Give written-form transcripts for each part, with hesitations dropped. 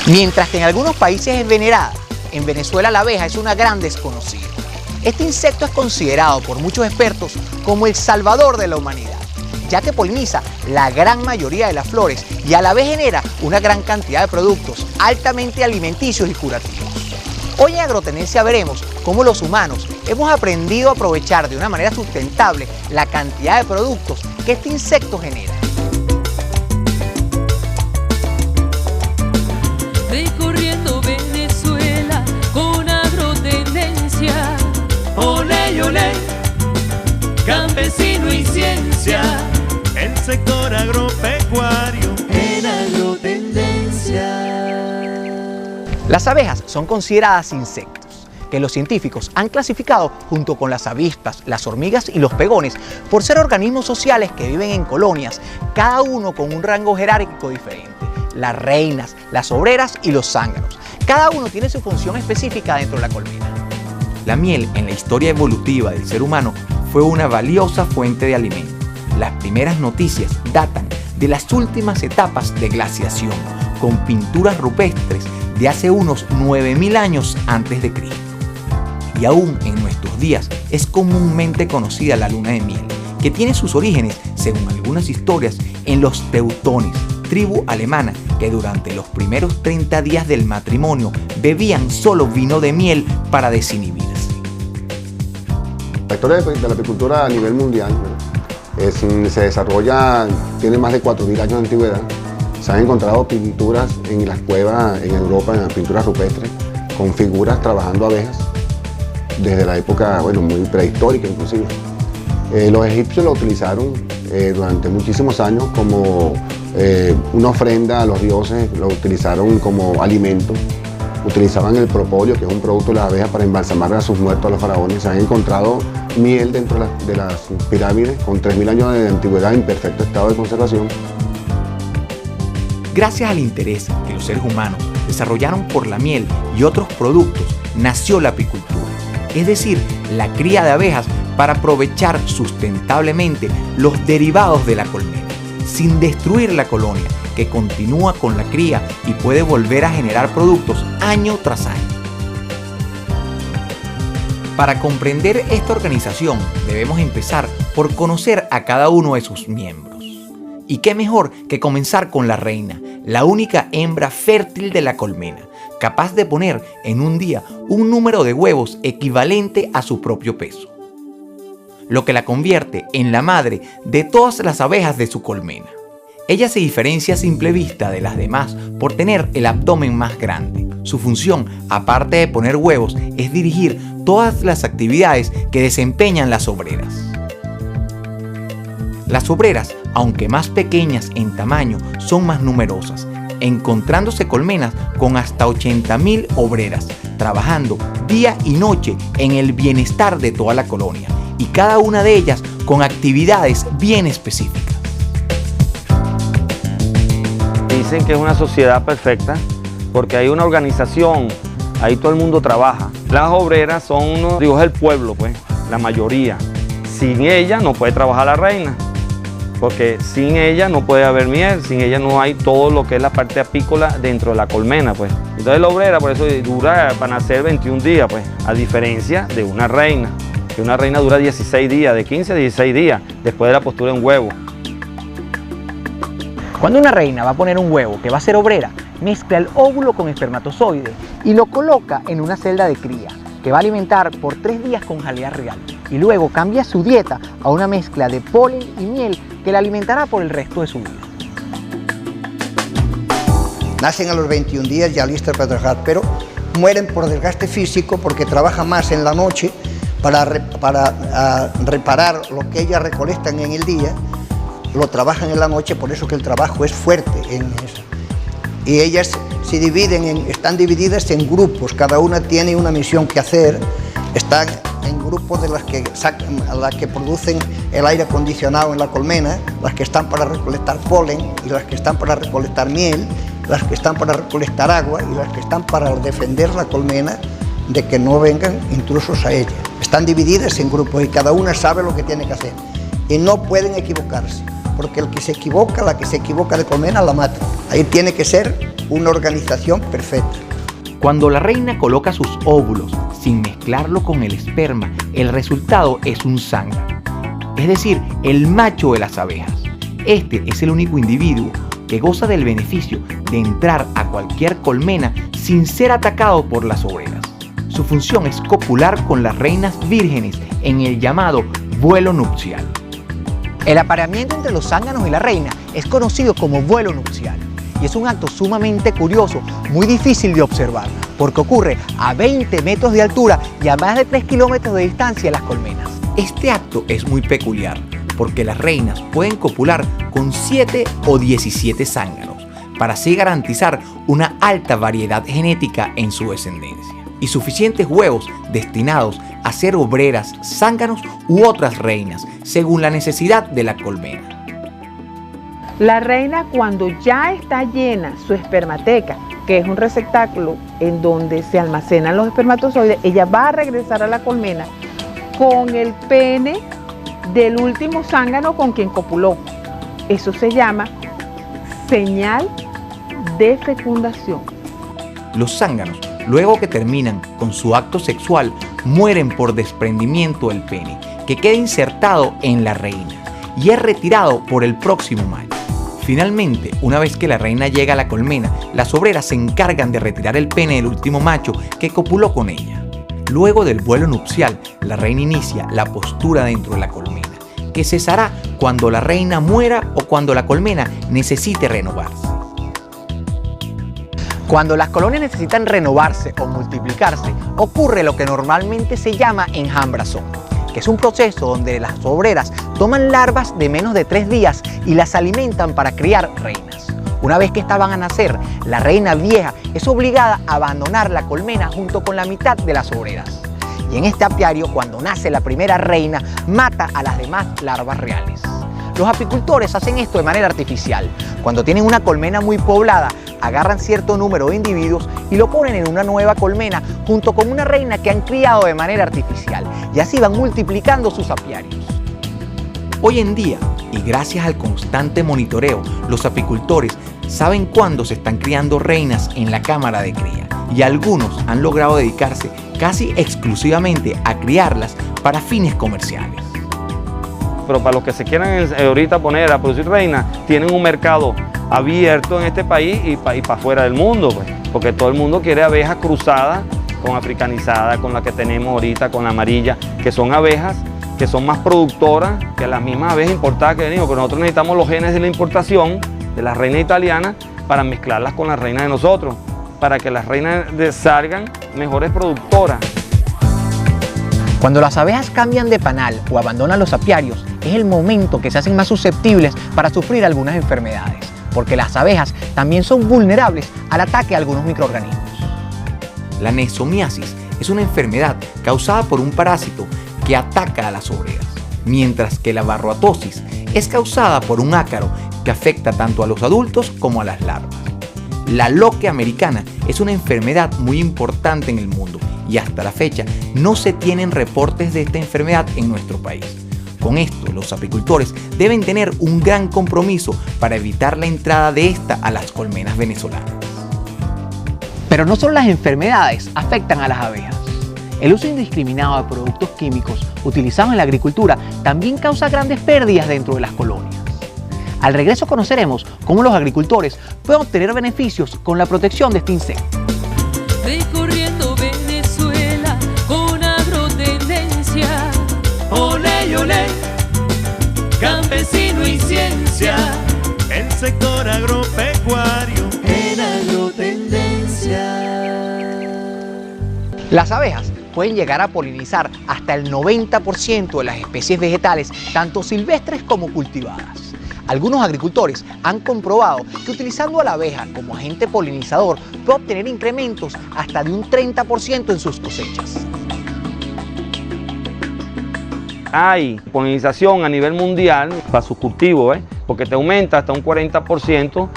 Mientras que en algunos países es venerada, en Venezuela la abeja es una gran desconocida. Este insecto es considerado por muchos expertos como el salvador de la humanidad, ya que poliniza la gran mayoría de las flores y a la vez genera una gran cantidad de productos altamente alimenticios y curativos. Hoy en Agrotendencia veremos cómo los humanos hemos aprendido a aprovechar de una manera sustentable la cantidad de productos que este insecto genera. Recorriendo Venezuela con Agrotendencia. Olé, olé, campesino y ciencia. El sector agropecuario En Agrotendencia. Las abejas son consideradas insectos, que los científicos han clasificado junto con las avispas, las hormigas y los pegones, por ser organismos sociales que viven en colonias, cada uno con un rango jerárquico diferente. Las reinas, las obreras y los zánganos. Cada uno tiene su función específica dentro de la colmena. La miel en la historia evolutiva del ser humano fue una valiosa fuente de alimento. Las primeras noticias datan de las últimas etapas de glaciación, con pinturas rupestres de hace unos 9000 años antes de Cristo. Y aún en nuestros días es comúnmente conocida la luna de miel, que tiene sus orígenes, según algunas historias, en los teutones, tribu alemana que durante los primeros 30 días del matrimonio bebían solo vino de miel para desinhibirse. La historia de la apicultura a nivel mundial se desarrolla, tiene más de 4000 años de antigüedad. Se han encontrado pinturas en las cuevas en Europa, en las pinturas rupestres, con figuras trabajando abejas, desde la época, muy prehistórica inclusive. Los egipcios lo utilizaron durante muchísimos años como una ofrenda a los dioses, lo utilizaron como alimento. Utilizaban el propóleo, que es un producto de las abejas, para embalsamar a sus muertos, a los faraones. Se han encontrado miel dentro de las pirámides con 3000 años de antigüedad en perfecto estado de conservación. Gracias al interés que los seres humanos desarrollaron por la miel y otros productos, nació la apicultura, es decir, la cría de abejas para aprovechar sustentablemente los derivados de la colmena, sin destruir la colonia, que continúa con la cría y puede volver a generar productos año tras año. Para comprender esta organización debemos empezar por conocer a cada uno de sus miembros. Y qué mejor que comenzar con la reina, la única hembra fértil de la colmena, capaz de poner en un día un número de huevos equivalente a su propio peso, lo que la convierte en la madre de todas las abejas de su colmena. Ella se diferencia a simple vista de las demás por tener el abdomen más grande. Su función, aparte de poner huevos, es dirigir todas las actividades que desempeñan las obreras. Las obreras, aunque más pequeñas en tamaño, son más numerosas, encontrándose colmenas con hasta 80.000 obreras, trabajando día y noche en el bienestar de toda la colonia, y cada una de ellas con actividades bien específicas. Dicen que es una sociedad perfecta porque hay una organización, ahí todo el mundo trabaja. Las obreras son es el pueblo, pues, la mayoría. Sin ella no puede trabajar la reina, porque sin ella no puede haber miel, sin ella no hay todo lo que es la parte apícola dentro de la colmena, pues. Entonces la obrera, por eso dura para nacer 21 días, pues, a diferencia de una reina, que una reina dura 16 días, de 15 a 16 días, después de la postura en huevo. Cuando una reina va a poner un huevo que va a ser obrera, mezcla el óvulo con espermatozoide y lo coloca en una celda de cría, que va a alimentar por 3 días con jalea real, y luego cambia su dieta a una mezcla de polen y miel que la alimentará por el resto de su vida. Nacen a los 21 días ya listas para trabajar, pero mueren por desgaste físico porque trabajan más en la noche para reparar lo que ellas recolectan en el día. Lo trabajan en la noche, por eso que el trabajo es fuerte en eso. Y ellas están divididas en grupos, cada una tiene una misión que hacer. Están en grupos de las que producen el aire acondicionado en la colmena, las que están para recolectar polen, y las que están para recolectar miel, las que están para recolectar agua y las que están para defender la colmena de que no vengan intrusos a ella. Están divididas en grupos y cada una sabe lo que tiene que hacer y no pueden equivocarse. porque el que se equivoca, la que se equivoca de colmena la mata. Ahí tiene que ser una organización perfecta. Cuando la reina coloca sus óvulos sin mezclarlo con el esperma, el resultado es un zángano, es decir, el macho de las abejas. Este es el único individuo que goza del beneficio de entrar a cualquier colmena sin ser atacado por las obreras. Su función es copular con las reinas vírgenes en el llamado vuelo nupcial. El apareamiento entre los zánganos y la reina es conocido como vuelo nupcial y es un acto sumamente curioso, muy difícil de observar, porque ocurre a 20 metros de altura y a más de 3 kilómetros de distancia de las colmenas. Este acto es muy peculiar, porque las reinas pueden copular con 7 o 17 zánganos, para así garantizar una alta variedad genética en su descendencia, y suficientes huevos destinados a ser obreras, zánganos u otras reinas, según la necesidad de la colmena. La reina, cuando ya está llena su espermateca, que es un receptáculo en donde se almacenan los espermatozoides, ella va a regresar a la colmena con el pene del último zángano con quien copuló. Eso se llama señal de fecundación. Los zánganos, luego que terminan con su acto sexual, mueren por desprendimiento del pene, que queda insertado en la reina y es retirado por el próximo macho. Finalmente, una vez que la reina llega a la colmena, las obreras se encargan de retirar el pene del último macho que copuló con ella. Luego del vuelo nupcial, la reina inicia la postura dentro de la colmena, que cesará cuando la reina muera o cuando la colmena necesite renovarse. Cuando las colonias necesitan renovarse o multiplicarse, ocurre lo que normalmente se llama enjambrazón, que es un proceso donde las obreras toman larvas de menos de 3 días y las alimentan para criar reinas. Una vez que estas van a nacer, la reina vieja es obligada a abandonar la colmena junto con la mitad de las obreras. Y en este apiario, cuando nace la primera reina, mata a las demás larvas reales. Los apicultores hacen esto de manera artificial. Cuando tienen una colmena muy poblada, agarran cierto número de individuos y lo ponen en una nueva colmena junto con una reina que han criado de manera artificial, y así van multiplicando sus apiarios. Hoy en día, y gracias al constante monitoreo, los apicultores saben cuándo se están criando reinas en la cámara de cría, y algunos han logrado dedicarse casi exclusivamente a criarlas para fines comerciales. Pero para los que se quieran ahorita poner a producir reinas, tienen un mercado abierto en este país y para afuera del mundo, pues, porque todo el mundo quiere abejas cruzadas con africanizadas, con la que tenemos ahorita, con la amarilla, que son abejas que son más productoras que las mismas abejas importadas que venimos, pero nosotros necesitamos los genes de la importación de las reinas italianas para mezclarlas con las reinas de nosotros, para que las reinas salgan mejores productoras. Cuando las abejas cambian de panal o abandonan los apiarios, es el momento que se hacen más susceptibles para sufrir algunas enfermedades, porque las abejas también son vulnerables al ataque de algunos microorganismos. La nesomiasis es una enfermedad causada por un parásito que ataca a las obreras, mientras que la varroatosis es causada por un ácaro que afecta tanto a los adultos como a las larvas. La loque americana es una enfermedad muy importante en el mundo y hasta la fecha no se tienen reportes de esta enfermedad en nuestro país. Con esto, los apicultores deben tener un gran compromiso para evitar la entrada de esta a las colmenas venezolanas. Pero no solo las enfermedades afectan a las abejas. El uso indiscriminado de productos químicos utilizados en la agricultura también causa grandes pérdidas dentro de las colonias. Al regreso conoceremos cómo los agricultores pueden obtener beneficios con la protección de este insecto. Recorriendo Venezuela con agrotendencia. Olé, olé, campesino y ciencia, el sector agropecuario En agrotendencia. Las abejas pueden llegar a polinizar hasta el 90% de las especies vegetales, tanto silvestres como cultivadas. Algunos agricultores han comprobado que utilizando a la abeja como agente polinizador puede obtener incrementos hasta de un 30% en sus cosechas. Hay polinización a nivel mundial para sus cultivos, porque te aumenta hasta un 40%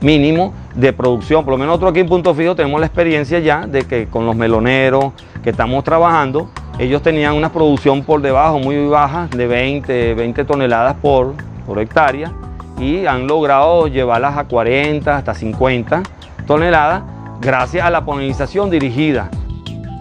mínimo de producción. Por lo menos nosotros aquí en Punto Fijo tenemos la experiencia ya de que con los meloneros que estamos trabajando, ellos tenían una producción por debajo muy baja de 20 toneladas por por hectárea y han logrado llevarlas a 40 hasta 50 toneladas gracias a la polinización dirigida.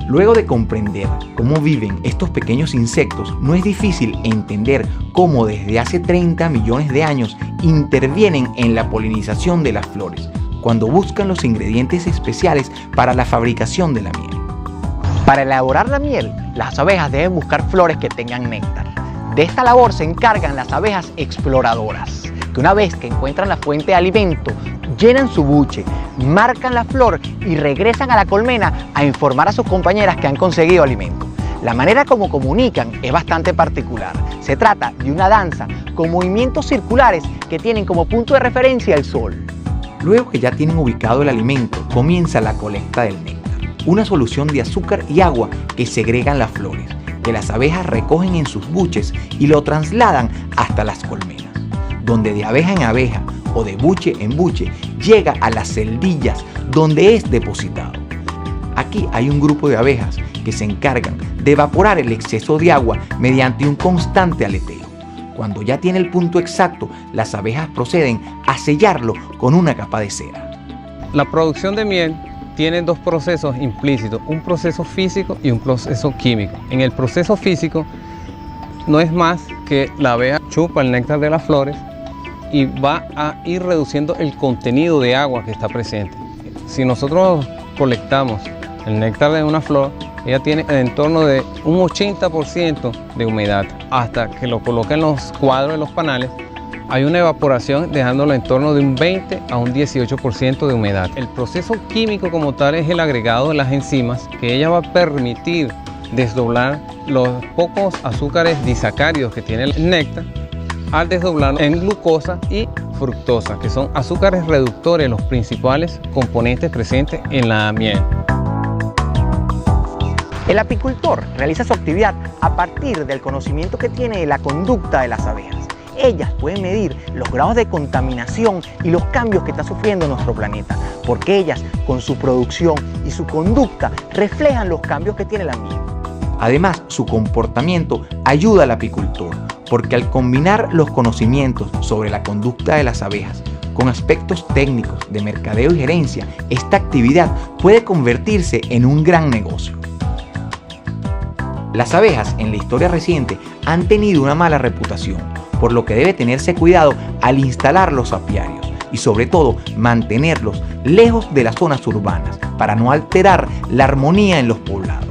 Luego de comprender cómo viven estos pequeños insectos, no es difícil entender cómo desde hace 30 millones de años intervienen en la polinización de las flores, cuando buscan los ingredientes especiales para la fabricación de la miel. Para elaborar la miel, las abejas deben buscar flores que tengan néctar. De esta labor se encargan las abejas exploradoras, que una vez que encuentran la fuente de alimento, llenan su buche, marcan la flor y regresan a la colmena a informar a sus compañeras que han conseguido alimento. La manera como comunican es bastante particular. Se trata de una danza con movimientos circulares que tienen como punto de referencia el sol. Luego que ya tienen ubicado el alimento, comienza la colecta del néctar, una solución de azúcar y agua que segregan las flores, que las abejas recogen en sus buches y lo trasladan hasta las colmenas, donde de abeja en abeja o de buche en buche llega a las celdillas donde es depositado. Aquí hay un grupo de abejas que se encargan de evaporar el exceso de agua mediante un constante aleteo. Cuando ya tiene el punto exacto, las abejas proceden a sellarlo con una capa de cera. La producción de miel tiene dos procesos implícitos, un proceso físico y un proceso químico. En el proceso físico no es más que la abeja chupa el néctar de las flores y va a ir reduciendo el contenido de agua que está presente. Si nosotros colectamos el néctar de una flor, ella tiene en torno de un 80% de humedad. Hasta que lo coloca en los cuadros de los panales, hay una evaporación dejándolo en torno de un 20 a un 18% de humedad. El proceso químico como tal es el agregado de las enzimas que ella va a permitir desdoblar los pocos azúcares disacáridos que tiene el néctar al desdoblarlo en glucosa y fructosa, que son azúcares reductores, los principales componentes presentes en la miel. El apicultor realiza su actividad a partir del conocimiento que tiene de la conducta de las abejas. Ellas pueden medir los grados de contaminación y los cambios que está sufriendo nuestro planeta, porque ellas, con su producción y su conducta, reflejan los cambios que tiene la miel. Además, su comportamiento ayuda al apicultor, porque al combinar los conocimientos sobre la conducta de las abejas con aspectos técnicos de mercadeo y gerencia, esta actividad puede convertirse en un gran negocio. Las abejas en la historia reciente han tenido una mala reputación, por lo que debe tenerse cuidado al instalar los apiarios y sobre todo mantenerlos lejos de las zonas urbanas para no alterar la armonía en los poblados.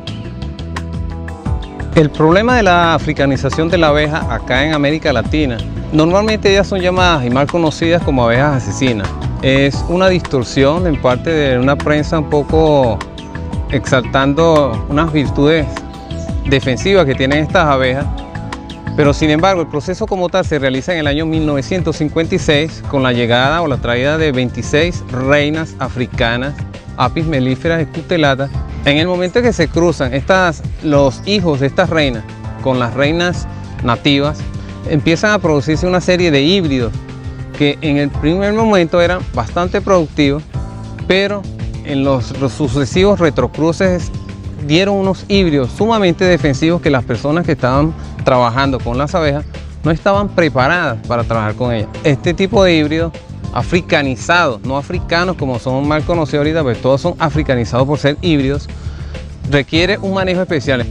El problema de la africanización de la abeja acá en América Latina, normalmente ellas son llamadas y mal conocidas como abejas asesinas. Es una distorsión en parte de una prensa un poco exaltando unas virtudes defensivas que tienen estas abejas, pero sin embargo el proceso como tal se realiza en el año 1956 con la llegada o la traída de 26 reinas africanas, Apis mellifera escutellata. En el momento que se cruzan los hijos de estas reinas con las reinas nativas, empiezan a producirse una serie de híbridos que en el primer momento eran bastante productivos, pero en los sucesivos retrocruces dieron unos híbridos sumamente defensivos que las personas que estaban trabajando con las abejas no estaban preparadas para trabajar con ellas. Este tipo de híbridos africanizados, no africanos como son mal conocidos ahorita, pero todos son africanizados por ser híbridos, requiere un manejo especial.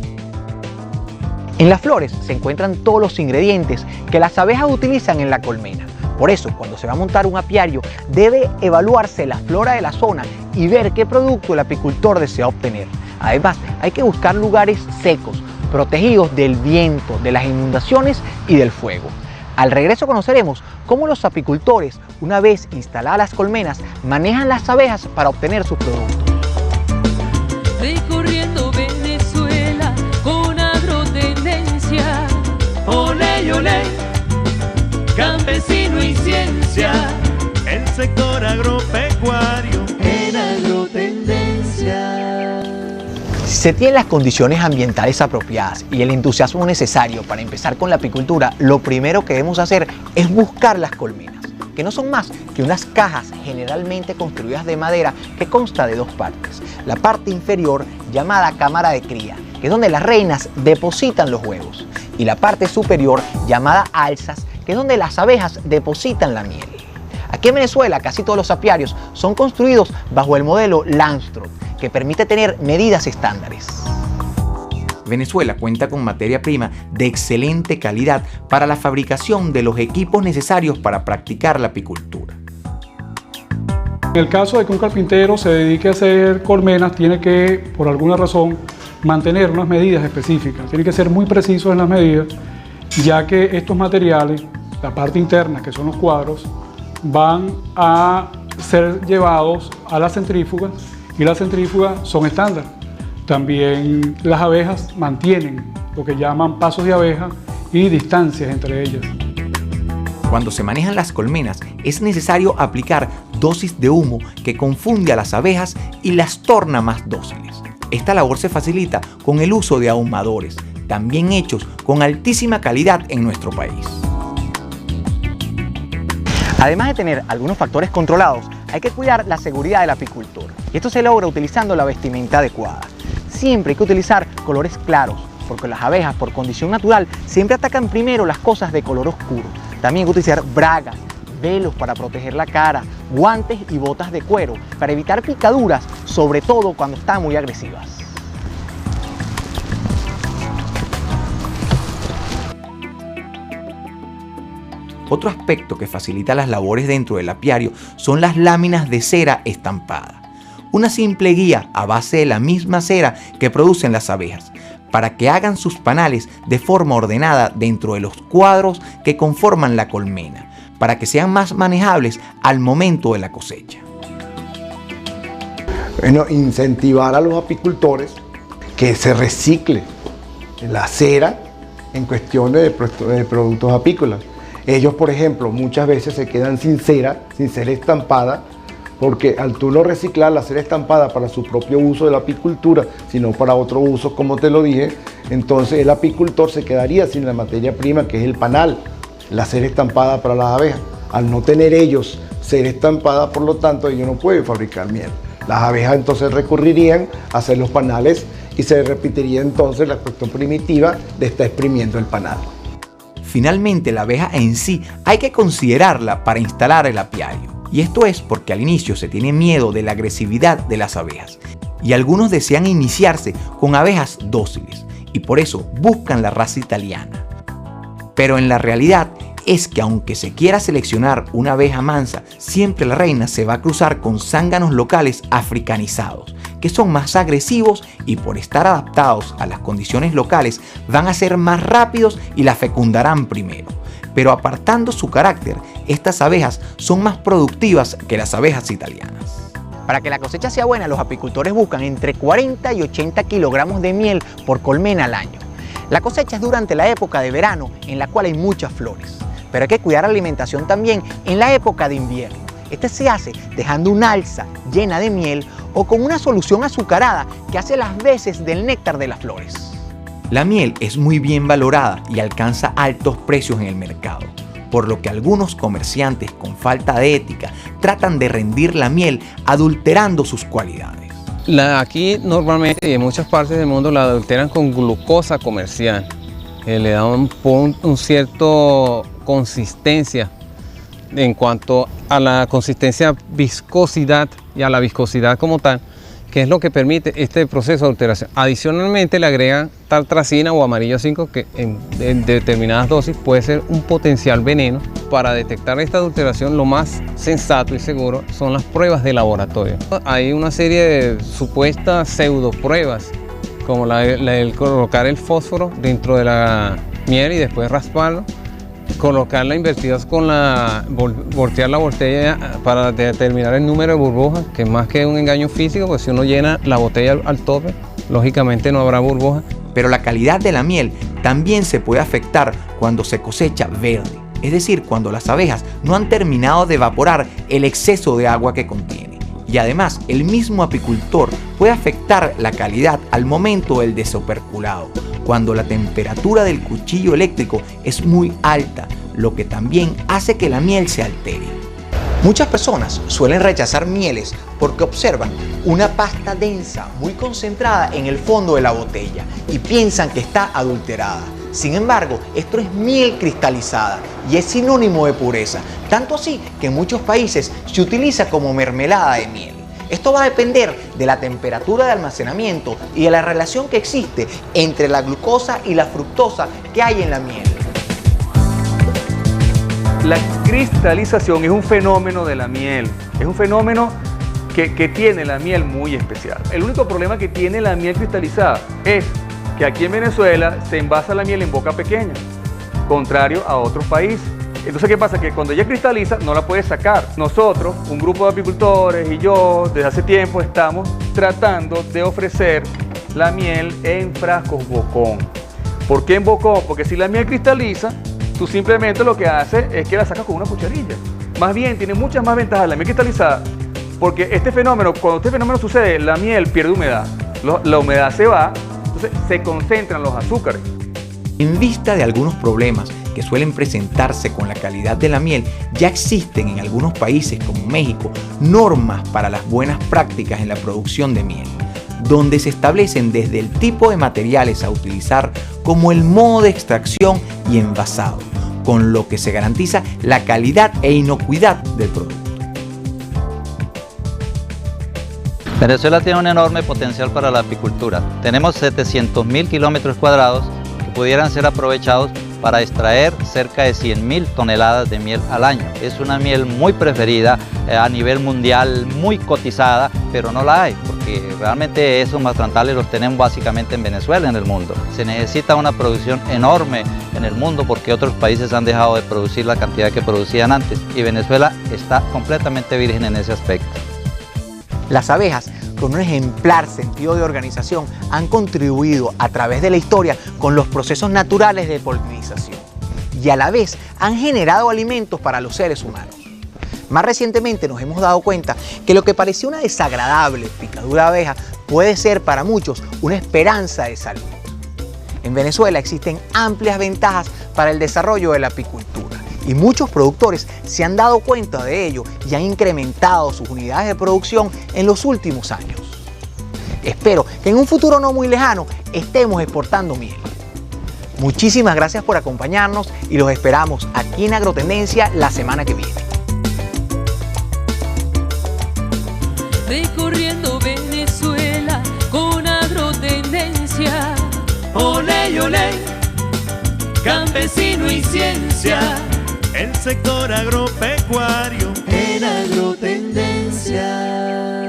En las flores se encuentran todos los ingredientes que las abejas utilizan en la colmena. Por eso, cuando se va a montar un apiario, debe evaluarse la flora de la zona y ver qué producto el apicultor desea obtener. Además, hay que buscar lugares secos, protegidos del viento, de las inundaciones y del fuego. Al regreso conoceremos cómo los apicultores, una vez instaladas las colmenas, manejan las abejas para obtener sus productos. Recorriendo Venezuela con agrotendencia. Olé, olé, campesino y ciencia, el sector agropecuario En agrotendencia. Si se tienen las condiciones ambientales apropiadas y el entusiasmo necesario para empezar con la apicultura, lo primero que debemos hacer es buscar las colmenas, que no son más que unas cajas generalmente construidas de madera que consta de dos partes. La parte inferior, llamada cámara de cría, que es donde las reinas depositan los huevos, y la parte superior, llamada alzas, que es donde las abejas depositan la miel. Aquí en Venezuela casi todos los apiarios son construidos bajo el modelo Langstroth, que permite tener medidas estándares. Venezuela cuenta con materia prima de excelente calidad para la fabricación de los equipos necesarios para practicar la apicultura. En el caso de que un carpintero se dedique a hacer colmenas, tiene que, por alguna razón, mantener unas medidas específicas. Tiene que ser muy preciso en las medidas, ya que estos materiales, la parte interna, que son los cuadros, van a ser llevados a la centrífuga y las centrífugas son estándar. También las abejas mantienen lo que llaman pasos de abeja y distancias entre ellas. Cuando se manejan las colmenas es necesario aplicar dosis de humo que confunde a las abejas y las torna más dóciles. Esta labor se facilita con el uso de ahumadores, también hechos con altísima calidad en nuestro país. Además de tener algunos factores controlados, hay que cuidar la seguridad del apicultor. Y esto se logra utilizando la vestimenta adecuada. Siempre hay que utilizar colores claros, porque las abejas, por condición natural, siempre atacan primero las cosas de color oscuro. También hay que utilizar bragas, velos para proteger la cara, guantes y botas de cuero para evitar picaduras, sobre todo cuando están muy agresivas. Otro aspecto que facilita las labores dentro del apiario son las láminas de cera estampada. Una simple guía a base de la misma cera que producen las abejas, para que hagan sus panales de forma ordenada dentro de los cuadros que conforman la colmena, para que sean más manejables al momento de la cosecha. Bueno, incentivar a los apicultores que se recicle la cera en cuestiones de productos apícolas. Ellos, por ejemplo, muchas veces se quedan sin cera estampada, porque al tú no reciclar la cera estampada para su propio uso de la apicultura, sino para otro uso, como te lo dije, entonces el apicultor se quedaría sin la materia prima, que es el panal, la cera estampada para las abejas. Al no tener ellos cera estampada, por lo tanto, ellos no pueden fabricar miel. Las abejas entonces recurrirían a hacer los panales y se repetiría entonces la cuestión primitiva de estar exprimiendo el panal. Finalmente, la abeja en sí hay que considerarla para instalar el apiario. Y esto es porque al inicio se tiene miedo de la agresividad de las abejas. Y algunos desean iniciarse con abejas dóciles y por eso buscan la raza italiana. Pero en la realidad es que aunque se quiera seleccionar una abeja mansa, siempre la reina se va a cruzar con zánganos locales africanizados, que son más agresivos y por estar adaptados a las condiciones locales van a ser más rápidos y la fecundarán primero. Pero apartando su carácter, estas abejas son más productivas que las abejas italianas. Para que la cosecha sea buena, los apicultores buscan entre 40 y 80 kilogramos de miel por colmena al año. La cosecha es durante la época de verano, en la cual hay muchas flores. Pero hay que cuidar la alimentación también en la época de invierno. Este se hace dejando un alza llena de miel o con una solución azucarada que hace las veces del néctar de las flores. La miel es muy bien valorada y alcanza altos precios en el mercado, por lo que algunos comerciantes con falta de ética tratan de rendir la miel adulterando sus cualidades. Aquí normalmente y en muchas partes del mundo la adulteran con glucosa comercial, que le da un cierto consistencia en cuanto a la consistencia, viscosidad y a la viscosidad como tal, que es lo que permite este proceso de adulteración. Adicionalmente le agregan tartrazina o amarillo 5, que en determinadas dosis puede ser un potencial veneno. Para detectar esta adulteración, lo más sensato y seguro son las pruebas de laboratorio. Hay una serie de supuestas pseudo pruebas, como el colocar el fósforo dentro de la miel y después rasparlo, colocarla invertida con voltear la botella para determinar el número de burbujas, que es más que un engaño físico, pues si uno llena la botella al tope, lógicamente no habrá burbujas. Pero la calidad de la miel también se puede afectar cuando se cosecha verde, es decir, cuando las abejas no han terminado de evaporar el exceso de agua que contiene. Y además, el mismo apicultor puede afectar la calidad al momento del desoperculado, cuando la temperatura del cuchillo eléctrico es muy alta, lo que también hace que la miel se altere. Muchas personas suelen rechazar mieles porque observan una pasta densa, muy concentrada en el fondo de la botella y piensan que está adulterada. Sin embargo, esto es miel cristalizada y es sinónimo de pureza, tanto así que en muchos países se utiliza como mermelada de miel. Esto va a depender de la temperatura de almacenamiento y de la relación que existe entre la glucosa y la fructosa que hay en la miel. La cristalización es un fenómeno de la miel, es un fenómeno que tiene la miel muy especial. El único problema que tiene la miel cristalizada es que aquí en Venezuela se envasa la miel en boca pequeña, contrario a otros países. Entonces, ¿qué pasa? Que cuando ella cristaliza no la puedes sacar. Nosotros, un grupo de apicultores y yo, desde hace tiempo estamos tratando de ofrecer la miel en frascos bocón. ¿Por qué en bocón? Porque si la miel cristaliza, tú simplemente lo que haces es que la sacas con una cucharilla. Más bien, tiene muchas más ventajas la miel cristalizada, porque cuando este fenómeno sucede, la miel pierde humedad. La humedad se va, entonces se concentran los azúcares. En vista de algunos problemas que suelen presentarse con la calidad de la miel, ya existen en algunos países como México normas para las buenas prácticas en la producción de miel, donde se establecen desde el tipo de materiales a utilizar como el modo de extracción y envasado, con lo que se garantiza la calidad e inocuidad del producto. Venezuela tiene un enorme potencial para la apicultura. Tenemos 700.000 kilómetros cuadrados que pudieran ser aprovechados para extraer cerca de 100.000 toneladas de miel al año. Es una miel muy preferida a nivel mundial, muy cotizada, pero no la hay, porque realmente esos mastrantales los tenemos básicamente en Venezuela, en el mundo. Se necesita una producción enorme en el mundo porque otros países han dejado de producir la cantidad que producían antes y Venezuela está completamente virgen en ese aspecto. Las abejas, con un ejemplar sentido de organización, han contribuido a través de la historia con los procesos naturales de polinización y a la vez han generado alimentos para los seres humanos. Más recientemente nos hemos dado cuenta que lo que parecía una desagradable picadura de abeja puede ser para muchos una esperanza de salud. En Venezuela existen amplias ventajas para el desarrollo de la apicultura y muchos productores se han dado cuenta de ello y han incrementado sus unidades de producción en los últimos años. Espero que en un futuro no muy lejano estemos exportando miel. Muchísimas gracias por acompañarnos y los esperamos aquí en Agrotendencia la semana que viene. Recorriendo Venezuela con Agrotendencia. Olé, olé, campesino y ciencia, el sector agropecuario en Agrotendencia.